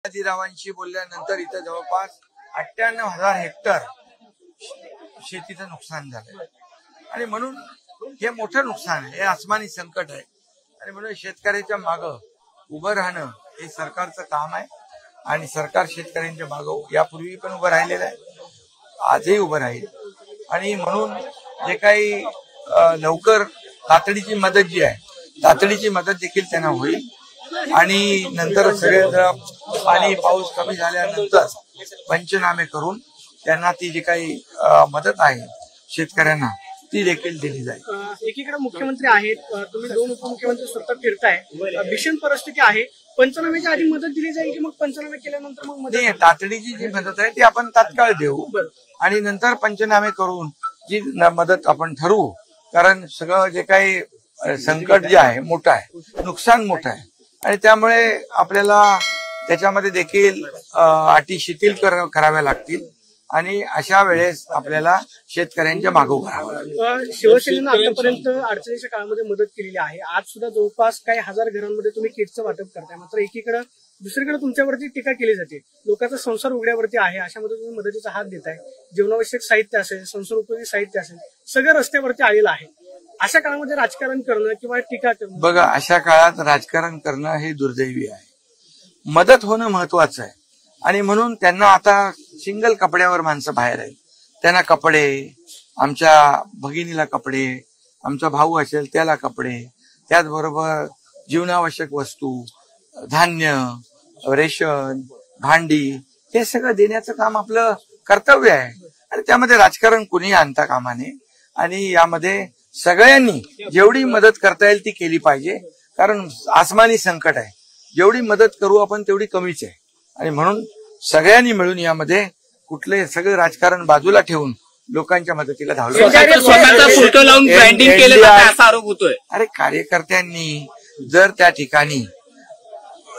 तानाजीरावांशी बोलल्यानंतर इथं जवळपास 98,000 हेक्टर शेतीचं नुकसान झालं आणि म्हणून हे मोठं नुकसान आहे, हे आसमानी संकट आहे आणि म्हणून शेतकऱ्याच्या मागं उभं राहणं हे सरकारचं काम आहे आणि सरकार शेतकऱ्यांच्या मागं यापूर्वी पण उभं राहिलेलं आहे, आजही उभं राहील आणि म्हणून जे काही लवकर तातडीची मदत जी आहे तातडीची मदत देखील त्यांना होईल आणि नंतर सगळे पाणी पाऊस कमी झाल्यानंतर पंचनामे करून त्यांना ती जी काही मदत आहे शेतकऱ्यांना ती देखील दिली जाईल। एकीकडे मुख्यमंत्री आहेत, तुम्ही दोन उपमुख्यमंत्री सतत फिरताय, भीषण परिस्थिती आहे, पंचनाम्याच्या आधी मदत दिली जाईल की मग पंचनामे केल्यानंतर मग मदत? नाही, तातडीची जी मदत आहे ती आपण तात्काळ देऊ आणि नंतर पंचनामे करून जी मदत आपण ठरवू, कारण सगळं जे काही संकट जे आहे मोठं आहे, नुकसान मोठं आहे आणि त्यामुळे आपल्याला त्याच्यामध्ये देखील अटी शिथिल कराव्या लागतील आणि अशा वेळेस आपल्याला शेतकऱ्यांच्या मागे उभं राहावं लागेल। शिवसेनेनं आतापर्यंत अडचणीच्या काळामध्ये मदत केलेली आहे, आज सुद्धा जवळपास काही हजार घरांमध्ये तुम्ही किटचं वाटप करताय, मात्र एकीकडे दुसरीकडे तुमच्यावरती टीका केली जाते, लोकांचा संसार उघड्यावरती आहे, अशामध्ये तुम्ही मदतीचा हात देताय, जीवनावश्यक साहित्य असेल, संसार उपयोगी साहित्य असेल, सगळं रस्त्यावरती आलेलं आहे, अशा काळामध्ये राजकारण करणं किंवा टीका करणं? बघा, अशा काळात राजकारण करणं हे दुर्दैवी आहे, मदत होणं महत्वाचं आहे आणि म्हणून त्यांना आता सिंगल कपड्यावर माणसं बाहेर आहेत, त्यांना कपडे, आमच्या भगिनीला कपडे, आमचा भाऊ असेल त्याला कपडे, त्याचबरोबर जीवनावश्यक वस्तू, धान्य, रेशन, भांडी हे सगळं देण्याचं काम आपलं कर्तव्य आहे आणि त्यामध्ये राजकारण कुणीही आणता कामा नये आणि यामध्ये सगळ्यांनी जेवढी मदत करता येईल ती केली पाहिजे, कारण आसमानी संकट आहे, जेवढी मदत करू आपण तेवढी कमीच आहे आणि म्हणून सगळ्यांनी मिळून यामध्ये कुठले सगळे राजकारण बाजूला ठेवून लोकांच्या मदतीला धावलं। अरे, कार्यकर्त्यांनी जर त्या ठिकाणी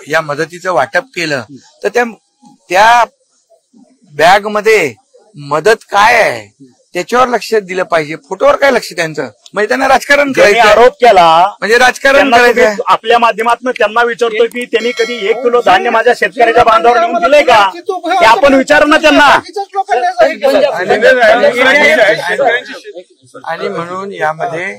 या मदतीचं वाटप केलं तर त्या बॅग मध्ये मदत काय आहे त्याच्यावर लक्ष दिलं पाहिजे, फोटोवर काय लक्ष त्यांचं, म्हणजे त्यांना राजकारण करायचं, आरोप केला म्हणजे राजकारण करायचं। आपल्या माध्यमातून त्यांना विचारतो की त्यांनी कधी 1 किलो धान्य माझ्या शेतकऱ्याच्या बांधावर नेऊन दिलंय का, ते आपण विचारू ना त्यांना। आणि म्हणून यामध्ये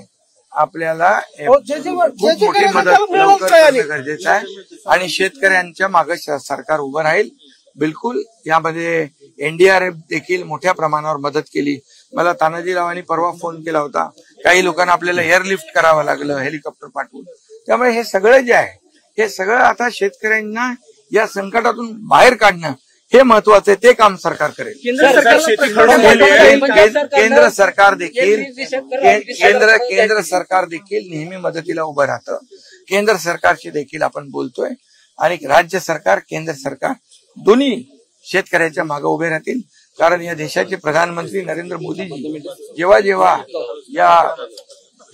आपल्याला खूप मोठी मदत लवकर करणं गरजेचं आहे आणि शेतकऱ्यांच्या मागे सरकार उभं राहील। बिलकुल यामध्ये एनडीआरएफ देखील मोठ्या प्रमाणावर मदत केली। मला तानाजीरावांनी परवा फोन केला होता, काही लोकांना आपल्याला एअरलिफ्ट करावं लागलं हेलिकॉप्टर पाठवून, त्यामुळे हे सगळं जे आहे हे सगळं आता शेतकऱ्यांना या संकटातून बाहेर काढणं हे महत्वाचं आहे, ते काम सरकार करेल। केंद्र सरकार देखील नेहमी मदतीला उभं राहतं, केंद्र सरकारशी देखील आपण बोलतोय आणि राज्य सरकार केंद्र सरकार दोन्ही शेतकऱ्याच्या मागे उभे राहतील, कारण या देशाचे प्रधानमंत्री नरेंद्र मोदीजी जेव्हा जेव्हा या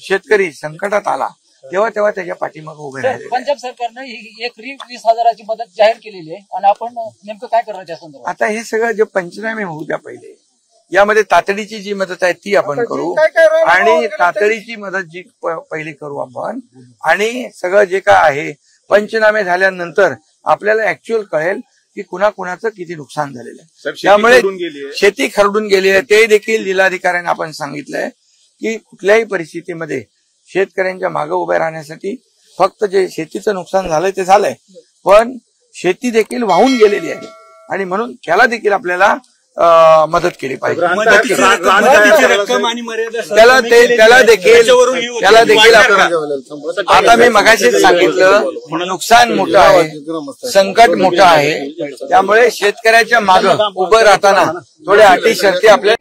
शेतकरी संकटात आला तेव्हा तेव्हा त्याच्या पाठीमागे उभे राहिले। पंजाब सरकारनं 20,000ची मदत जाहीर केलेली आहे आणि आपण नेमकं काय करणार त्या संदर्भात? आता हे सगळं जे पंचनामे होऊ द्या पहिले, यामध्ये तातडीची जी मदत आहे ती आपण करू आणि तातडीची मदत जी पहिली करू आपण आणि सगळं जे काय आहे पंचनामे झाल्यानंतर आपल्याला ऍक्च्युअल कळेल की कुणाकुणाचं किती नुकसान झालेलं आहे। त्यामुळे शेती खरडून गेली आहे, ते देखील जिल्हाधिकाऱ्यांना आपण सांगितलंय की कुठल्याही परिस्थितीमध्ये शेतकऱ्यांच्या मागे उभे राहण्यासाठी फक्त जे शेतीचं नुकसान झालंय ते झालंय, पण शेती देखील वाहून गेलेली आहे आणि म्हणून त्याला देखील आपल्याला मदत केली पाहिजे। त्याला देखील आता मी मगाशीच सांगितलं, नुकसान मोठं आहे, संकट मोठं आहे, त्यामुळे शेतकऱ्याच्या मागे उभं राहताना थोड्या अटी शर्ती आपल्या